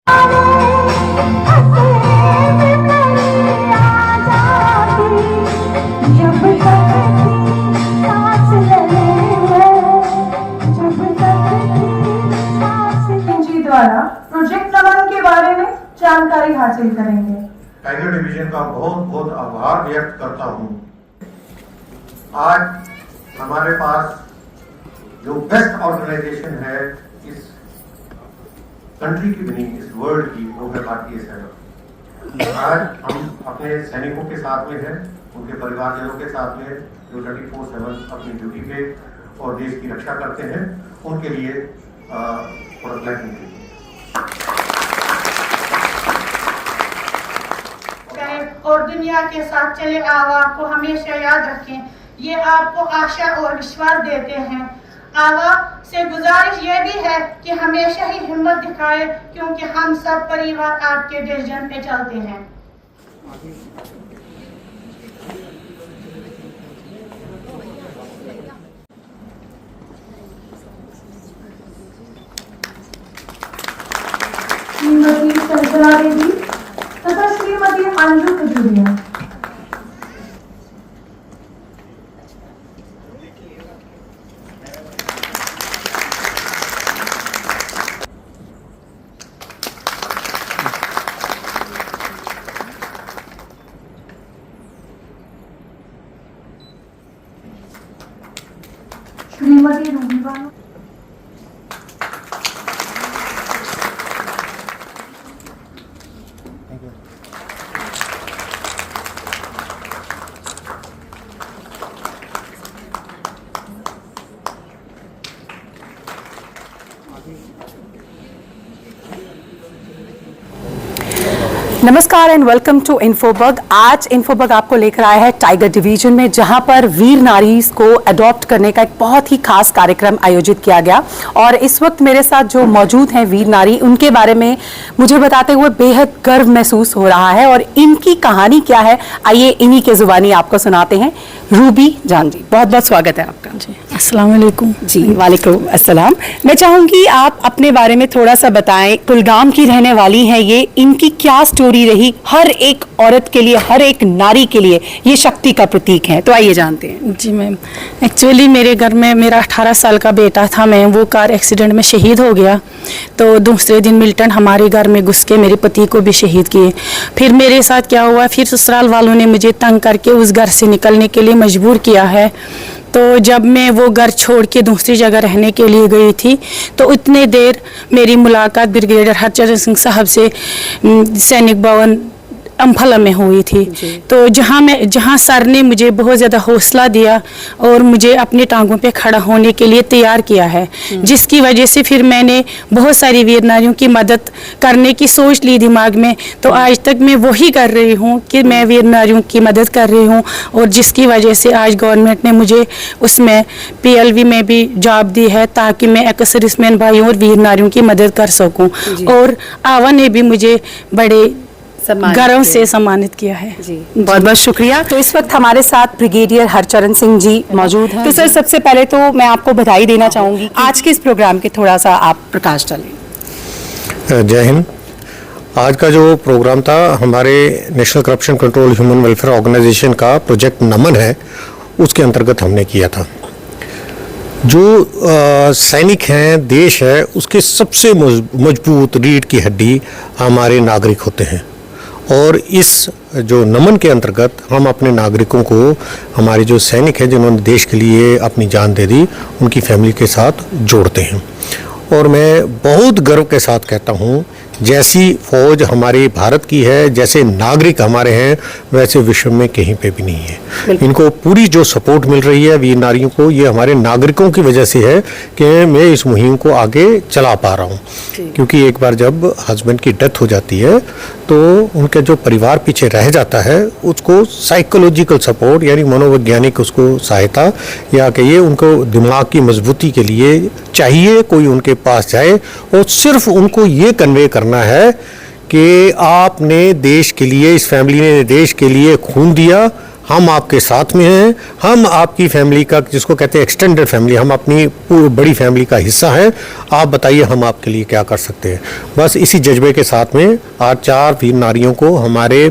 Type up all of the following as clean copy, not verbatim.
द्वारा प्रोजेक्ट नमन के बारे में जानकारी हासिल करेंगे। टाइगर डिवीजन का बहुत बहुत आभार व्यक्त करता हूं। आज हमारे पास जो बेस्ट ऑर्गेनाइजेशन है इस कंट्री की बनी, इस वर्ल्ड की, वो है भारतीय सेना। आज हम अपने सैनिकों के साथ में हैं, उनके परिवारजनों के साथ में, जो 24/7 अपनी ड्यूटी पे और देश की रक्षा करते हैं, उनके लिए थोड़ा ब्लैकिंग कीजिए। और दुनिया के साथ चले आवा को हमेशा याद रखें। ये आपको आशा और विश्वास देते हैं। आवा से गुजारिश ये भी है कि हमेशा ही हिम्मत दिखाए, क्योंकि हम सब परिवार आपके डिसीजन पे चलते हैं। श्रीमती संजना देवी तथा श्रीमती अंजू खजूरिया। श्रीमती रूबीबा। नमस्कार एंड वेलकम टू इन्फोबग। आज इन्फोबग आपको लेकर आया है टाइगर डिवीजन में, जहां पर वीर नारी को अडॉप्ट करने का एक बहुत ही खास कार्यक्रम आयोजित किया गया। और इस वक्त मेरे साथ जो मौजूद हैं वीर नारी, उनके बारे में मुझे बताते हुए बेहद गर्व महसूस हो रहा है। और इनकी कहानी क्या है, आइए इन्हीं के जुबानी आपको सुनाते हैं। रूबी जान जी, बहुत बहुत स्वागत है आपका। जी अस्सलाम वालेकुम। जी वालेकुम अस्सलाम। मैं चाहूंगी आप अपने बारे में थोड़ा सा बताएं। कुलगाम की रहने वाली हैं ये, इनकी क्या स्टोरी रही? हर एक औरत के लिए, हर एक नारी के लिए ये शक्ति का प्रतीक है, तो आइए जानते हैं। जी मैम, एक्चुअली मेरे घर में मेरा 18 साल का बेटा था, मैं वो कार एक्सीडेंट में शहीद हो गया। तो दूसरे दिन मिल्टन हमारे घर में घुस के मेरे पति को भी शहीद किए। फिर मेरे साथ क्या हुआ, फिर ससुराल वालों ने मुझे तंग करके उस घर से निकलने के लिए मजबूर किया है। तो जब मैं वो घर छोड़ के दूसरी जगह रहने के लिए गई थी, तो इतने देर मेरी मुलाकात ब्रिगेडियर हरचरण सिंह साहब से सैनिक भवन अम्फाला में हुई थी। तो जहाँ सर ने मुझे बहुत ज़्यादा हौसला दिया और मुझे अपनी टांगों पे खड़ा होने के लिए तैयार किया है, जिसकी वजह से फिर मैंने बहुत सारी वीर नारियों की मदद करने की सोच ली दिमाग में। तो आज तक मैं वही कर रही हूँ कि मैं वीर नारियों की मदद कर रही हूँ, और जिसकी वजह से आज गवर्नमेंट ने मुझे उसमें PLV में भी जॉब दी है, ताकि मैं एक्स सर्विसमैन भाइयों और वीर नारियों की मदद कर सकूँ। और आवा ने भी मुझे बड़े गर्व से सम्मानित किया है। जी बहुत बहुत शुक्रिया। तो इस वक्त हमारे साथ ब्रिगेडियर हरचरण सिंह जी मौजूद हैं। तो सर, सबसे पहले तो मैं आपको बधाई देना चाहूंगी। आज के इस प्रोग्राम के थोड़ा सा आप प्रकाश डालें। जय हिंद। आज का जो प्रोग्राम था हमारे national corruption control human welfare organization का प्रोजेक्ट नमन है, उसके अंतर्गत हमने किया था। जो सैनिक हैं, देश है, उसके सबसे मजबूत रीढ़ की हड्डी हमारे नागरिक होते हैं। और इस जो नमन के अंतर्गत हम अपने नागरिकों को, हमारे जो सैनिक हैं जिन्होंने देश के लिए अपनी जान दे दी, उनकी फैमिली के साथ जोड़ते हैं। और मैं बहुत गर्व के साथ कहता हूँ, जैसी फौज हमारी भारत की है, जैसे नागरिक हमारे हैं, वैसे विश्व में कहीं पे भी नहीं है। इनको पूरी जो सपोर्ट मिल रही है वीर नारियों को, ये हमारे नागरिकों की वजह से है कि मैं इस मुहिम को आगे चला पा रहा हूँ। क्योंकि एक बार जब हस्बैंड की डेथ हो जाती है, तो उनका जो परिवार पीछे रह जाता है, उसको साइकोलॉजिकल सपोर्ट यानी मनोवैज्ञानिक उसको सहायता, या कहिए उनको दिमाग की मजबूती के लिए चाहिए कोई उनके पास जाए और सिर्फ उनको ये कन्वे करना है कि आपने देश के लिए, इस फैमिली ने देश के लिए खून दिया, हम आपके साथ में हैं, हम आपकी फैमिली का, जिसको कहते हैं एक्सटेंडेड फैमिली, हम अपनी पूरी बड़ी फैमिली का हिस्सा हैं। आप बताइए हम आपके लिए क्या कर सकते हैं। बस इसी जज्बे के साथ में आज 4 वीर नारियों को हमारे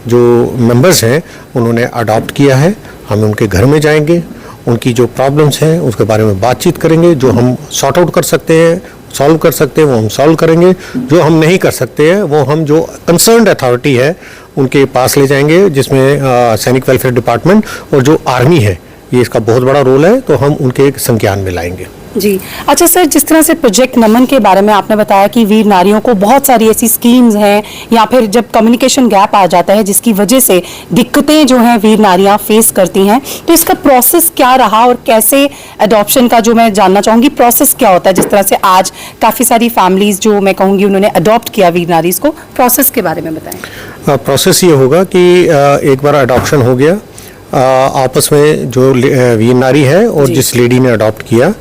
जो मेंबर्स हैं उन्होंने अडॉप्ट किया है। हम उनके घर में जाएंगे, उनकी जो प्रॉब्लम्स हैं उसके बारे में बातचीत करेंगे। जो हम सॉर्ट आउट कर सकते हैं, सॉल्व कर सकते हैं, वो हम सॉल्व करेंगे। जो हम नहीं कर सकते हैं वो हम जो कंसर्न्ड अथॉरिटी है उनके पास ले जाएंगे, जिसमें सैनिक वेलफेयर डिपार्टमेंट और जो आर्मी है, ये इसका बहुत बड़ा रोल है, तो हम उनके संज्ञान में लाएंगे। जी अच्छा सर, जिस तरह से प्रोजेक्ट नमन के बारे में आपने बताया कि वीर नारियों को बहुत सारी ऐसी स्कीम्स हैं, या फिर जब कम्युनिकेशन गैप आ जाता है जिसकी वजह से दिक्कतें जो हैं वीर नारियां फेस करती हैं, तो इसका प्रोसेस क्या रहा और कैसे अडॉप्शन का, जो मैं जानना चाहूँगी प्रोसेस क्या होता है। जिस तरह से आज काफ़ी सारी फैमिलीज जो मैं कहूँगी उन्होंने अडॉप्ट किया वीर नारीज को, प्रोसेस के बारे में बताएं। प्रोसेस ये होगा कि एक बार अडॉप्शन हो गया, आपस में जो वीर नारी है और जिस लेडी ने अडॉप्ट किया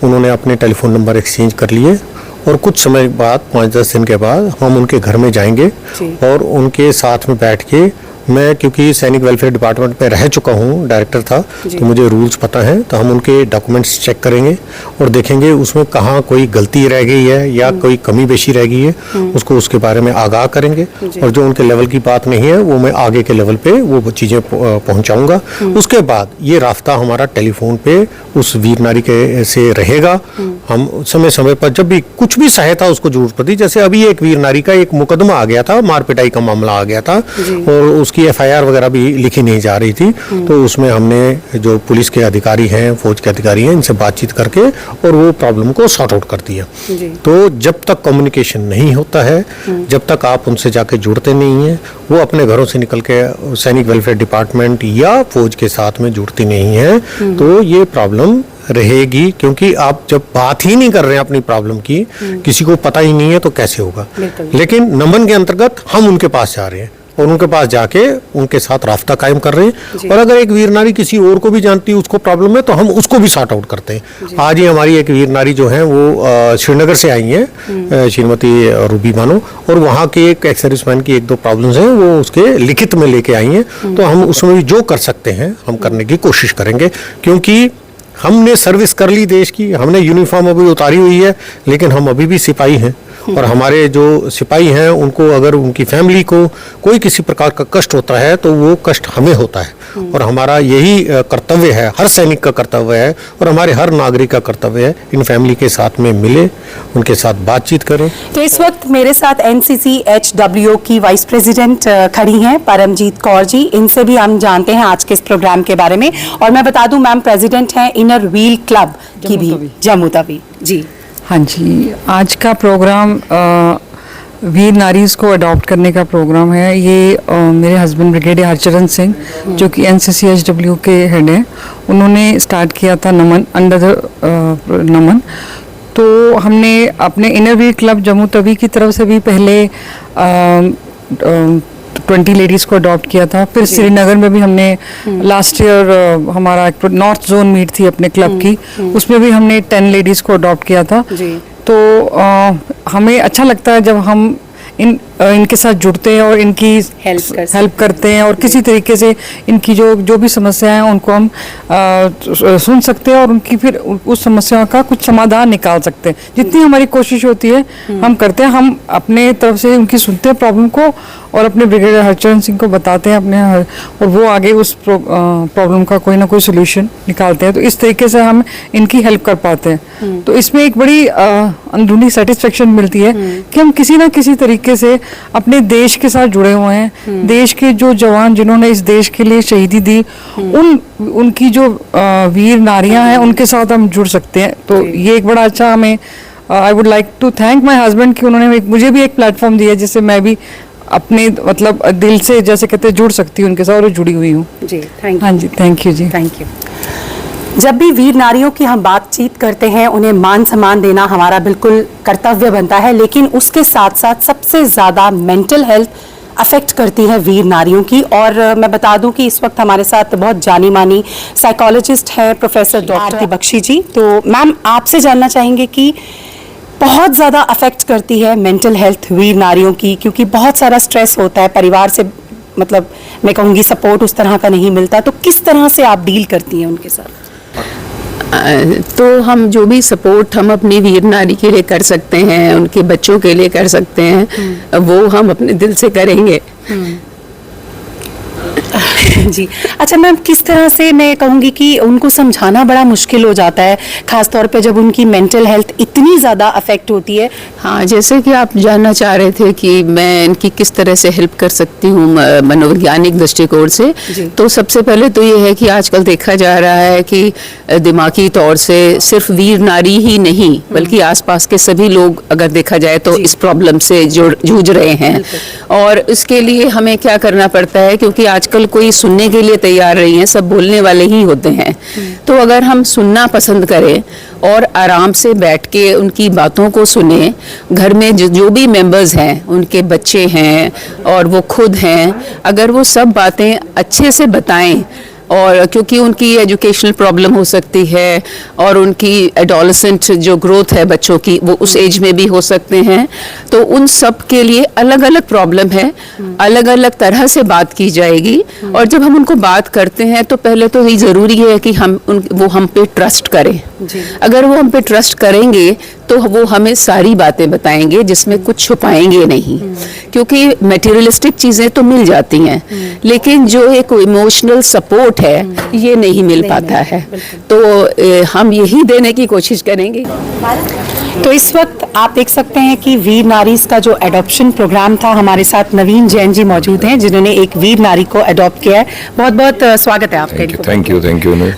उन्होंने अपने टेलीफोन नंबर एक्सचेंज कर लिए, और कुछ समय बाद 5-10 दिन के बाद हम उनके घर में जाएंगे और उनके साथ में बैठ के, मैं क्योंकि सैनिक वेलफेयर डिपार्टमेंट में रह चुका हूँ, डायरेक्टर था, तो मुझे रूल्स पता हैं, तो हम उनके डॉक्यूमेंट्स चेक करेंगे और देखेंगे उसमें कहाँ कोई गलती रह गई है या कोई कमी बेशी रह गई है, उसको उसके बारे में आगाह करेंगे। और जो उनके लेवल की बात नहीं है वो मैं आगे के लेवल पे वो चीज़ें पहुँचाऊँगा। उसके बाद ये रास्ता हमारा टेलीफोन पे उस वीर नारी के से रहेगा। हम समय समय पर जब भी कुछ भी सहायता उसको जरूरत पड़ती, जैसे अभी एक वीर नारी का एक मुकदमा आ गया था, मार पिटाई का मामला आ गया था और की एफआईआर वगैरह भी लिखी नहीं जा रही थी, तो उसमें हमने जो पुलिस के अधिकारी हैं, फौज के अधिकारी हैं, इनसे बातचीत करके और वो प्रॉब्लम को सॉर्ट आउट कर दिया। तो जब तक कम्युनिकेशन नहीं होता है, जब तक आप उनसे जाके जुड़ते नहीं हैं, वो अपने घरों से निकल के सैनिक वेलफेयर डिपार्टमेंट या फौज के साथ में जुड़ती नहीं है, तो ये प्रॉब्लम रहेगी। क्योंकि आप जब बात ही नहीं कर रहे हैं अपनी प्रॉब्लम की, किसी को पता ही नहीं है, तो कैसे होगा। लेकिन नमन के अंतर्गत हम उनके पास जा रहे हैं और उनके पास जाके उनके साथ रास्ता कायम कर रहे हैं, और अगर एक वीर नारी किसी और को भी जानती है उसको प्रॉब्लम है, तो हम उसको भी सॉर्ट आउट करते हैं। आज ही हमारी एक वीर नारी जो है वो श्रीनगर से आई हैं, श्रीमती रूबी बानो, और वहाँ के एक एक्स सर्विसमैन की 1-2 प्रॉब्लम्स हैं, वो उसके लिखित में लेके आई हैं। तो हम उसमें भी जो कर सकते हैं हम करने की कोशिश करेंगे, क्योंकि हमने सर्विस कर ली देश की, हमने यूनिफॉर्म अभी उतारी हुई है, लेकिन हम अभी भी सिपाही हैं। और हमारे जो सिपाही हैं उनको अगर उनकी फैमिली को कोई किसी प्रकार का कष्ट होता है तो वो कष्ट हमें होता है, और हमारा यही कर्तव्य है, हर सैनिक का कर्तव्य है और हमारे हर नागरिक का कर्तव्य है, इन फैमिली के साथ में मिले, उनके साथ बातचीत करें। तो इस वक्त मेरे साथ NCCHWO की वाइस प्रेसिडेंट खड़ी हैं परमजीत कौर जी, इनसे भी हम जानते हैं आज के इस प्रोग्राम के बारे में। और मैं बता दूं मैम प्रेसिडेंट हैं इनर व्हील क्लब की भी, जम्मू तवी जी। हाँ जी, आज का प्रोग्राम वीर नारीज़ को अडॉप्ट करने का प्रोग्राम है। ये मेरे हस्बैंड ब्रिगेडियर हरचरण सिंह जो कि NCCHW के हेड हैं, उन्होंने स्टार्ट किया था नमन, अंडर द नमन। तो हमने अपने inner wheel club Jammu Tawi की तरफ से भी पहले 20 लेडीज़ को अडॉप्ट किया था। फिर श्रीनगर में भी हमने लास्ट ईयर हमारा नॉर्थ जोन मीट थी अपने क्लब की, उसमें भी हमने 10 लेडीज़ को अडॉप्ट किया था। तो हमें अच्छा लगता है जब हम इनके साथ जुड़ते हैं और इनकी हेल्प करते हैं, और किसी तरीके से इनकी जो भी समस्याएं हैं उनको हम सुन सकते हैं और उनकी फिर उस समस्याओं का कुछ समाधान निकाल सकते हैं। जितनी हमारी कोशिश होती है हम करते हैं, हम अपने तरफ से उनकी सुनते हैं प्रॉब्लम को और अपने ब्रिगेडियर हरचरण सिंह को बताते हैं अपने, और वो आगे उस प्रॉब्लम का कोई ना कोई सोल्यूशन निकालते हैं। तो इस तरीके से हम इनकी हेल्प कर पाते हैं। तो इसमें एक बड़ी अंदरूनी सेटिस्फेक्शन मिलती है कि हम किसी ना किसी तरीके से अपने देश के साथ जुड़े हुए हैं। देश के जो जवान जिन्होंने इस देश के लिए शहीदी दी, उनकी जो वीर नारियां हैं उनके साथ हम जुड़ सकते हैं। तो ये एक बड़ा अच्छा हमें, I would like to thank my husband कि उन्होंने मुझे भी एक प्लेटफॉर्म दिया जिससे मैं भी अपने मतलब दिल से जैसे कहते जुड़ सकती हूँ उनके साथ, और जुड़ी हुई हूँ जी। Thank you. हाँ जी, थैंक यू जी, थैंक यू। जब भी वीर नारियों की हम बातचीत करते हैं, उन्हें मान सम्मान देना हमारा बिल्कुल कर्तव्य बनता है, लेकिन उसके साथ साथ सबसे ज़्यादा मेंटल हेल्थ अफेक्ट करती है वीर नारियों की। और मैं बता दूं कि इस वक्त हमारे साथ बहुत जानी मानी साइकोलॉजिस्ट है प्रोफेसर डॉक्टर आरती बख्शी जी। तो मैम आपसे जानना चाहेंगे कि बहुत ज़्यादा अफेक्ट करती है मेंटल हेल्थ वीर नारियों की, क्योंकि बहुत सारा स्ट्रेस होता है, परिवार से मतलब मैं कहूँगी सपोर्ट उस तरह का नहीं मिलता, तो किस तरह से आप डील करती हैं उनके साथ? तो हम जो भी सपोर्ट हम अपनी वीर नारी के लिए कर सकते हैं, उनके बच्चों के लिए कर सकते हैं, वो हम अपने दिल से करेंगे। जी, अच्छा मैम, किस तरह से मैं कहूँगी कि उनको समझाना बड़ा मुश्किल हो जाता है, खास तौर पे जब उनकी मेंटल हेल्थ इतनी ज़्यादा अफेक्ट होती है? हाँ, जैसे कि आप जानना चाह रहे थे कि मैं इनकी किस तरह से हेल्प कर सकती हूँ मनोवैज्ञानिक दृष्टिकोण से, तो सबसे पहले तो ये है कि आजकल देखा जा रहा है कि दिमागी तौर से सिर्फ वीर नारी ही नहीं बल्कि आसपास के सभी लोग अगर देखा जाए तो इस प्रॉब्लम से जूझ रहे हैं। और इसके लिए हमें क्या करना पड़ता है, क्योंकि आजकल कोई सुनने के लिए तैयार नहीं है, सब बोलने वाले ही होते हैं। तो अगर हम सुनना पसंद करें और आराम से बैठ के उनकी बातों को सुने, घर में जो भी मेंबर्स हैं, उनके बच्चे हैं और वो खुद हैं, अगर वो सब बातें अच्छे से बताएं, और क्योंकि उनकी एजुकेशनल प्रॉब्लम हो सकती है और उनकी एडोलेसेंट जो ग्रोथ है बच्चों की वो उस एज में भी हो सकते हैं, तो उन सब के लिए अलग अलग प्रॉब्लम है, अलग अलग तरह से बात की जाएगी। और जब हम उनको बात करते हैं तो पहले तो ये ज़रूरी है कि वो हम पे ट्रस्ट करें। अगर वो हम पे ट्रस्ट करेंगे तो वो हमें सारी बातें बताएंगे जिसमें कुछ छुपाएंगे नहीं, क्योंकि मटेरियलिस्टिक चीज़ें तो मिल जाती हैं लेकिन जो एक इमोशनल सपोर्ट है ये नहीं मिल पाता है। तो हम यही देने की कोशिश करेंगे। तो इस वक्त आप देख सकते हैं कि वीर नारीज का जो एडॉप्शन प्रोग्राम था, हमारे साथ नवीन जैन जी मौजूद हैं जिन्होंने एक वीर नारी को अडॉप्ट किया है। बहुत बहुत स्वागत है आपका। Thank you.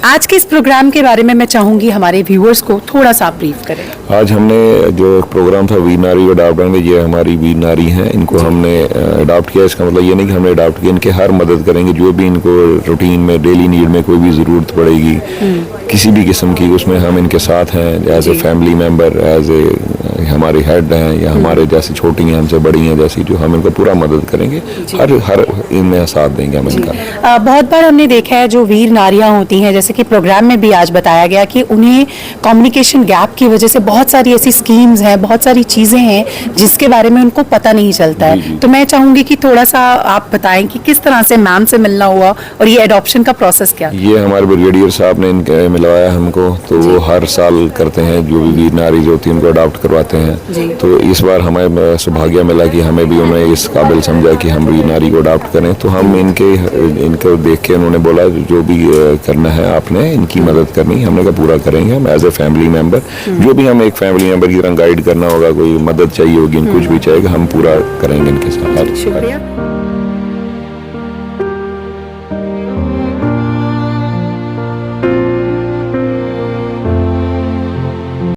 आज के इस प्रोग्राम के बारे में मैं चाहूंगी हमारे व्यूअर्स को थोड़ा सा ब्रीफ करें। आज हमने जो प्रोग्राम था वीर नारी अडॉप्ट करेंगे, ये हमारी वीर नारी हैं, इनको हमने अडॉप्ट किया। इसका मतलब ये नहीं कि हमने अडॉप्ट किया, इनके हर मदद करेंगे, जो भी इनको रूटीन में डेली नीड में कोई भी ज़रूरत पड़ेगी किसी भी किस्म की, उसमें हम इनके साथ हैं as a family member, as a हमारे हेड हैं या हमारे जैसे छोटी हैं, हमसे बड़ी हैं जैसी, जो हम इनको पूरा मदद करेंगे, हर इनमें साथ देंगे हम इनका। बहुत बार हमने देखा है जो वीर नारियां होती हैं, जैसे कि प्रोग्राम में भी आज बताया गया कि उन्हें कम्युनिकेशन गैप की वजह से बहुत सारी ऐसी स्कीम्स हैं, बहुत सारी चीज़ें हैं जिसके बारे में उनको पता नहीं चलता है। तो मैं चाहूँगी कि थोड़ा सा आप बताएं कि किस तरह से मैम से मिलना हुआ और ये एडॉप्शन का प्रोसेस क्या? ये हमारे ब्रिगेडियर साहब ने इनके मिलवाया हमको, तो वो हर साल करते हैं, जो भी वीर नारी होती है उनको अडॉप्ट करवाते हैं। तो इस बार हमें सौभाग्य मिला कि हमें भी उन्हें इस काबिल समझा कि हम वीर नारी को अडॉप्ट करें। तो हम इनको देख के उन्होंने बोला जो भी करना है आपने इनकी मदद करनी, हमने कहा पूरा करेंगे हम एज ए फैमिली मेम्बर, जो भी हम एक फैमिली मेम्बर की तरह गाइड करना होगा, कोई मदद चाहिए होगी, कुछ भी चाहिए, हम पूरा करेंगे इनके साथ। शुक्रिया।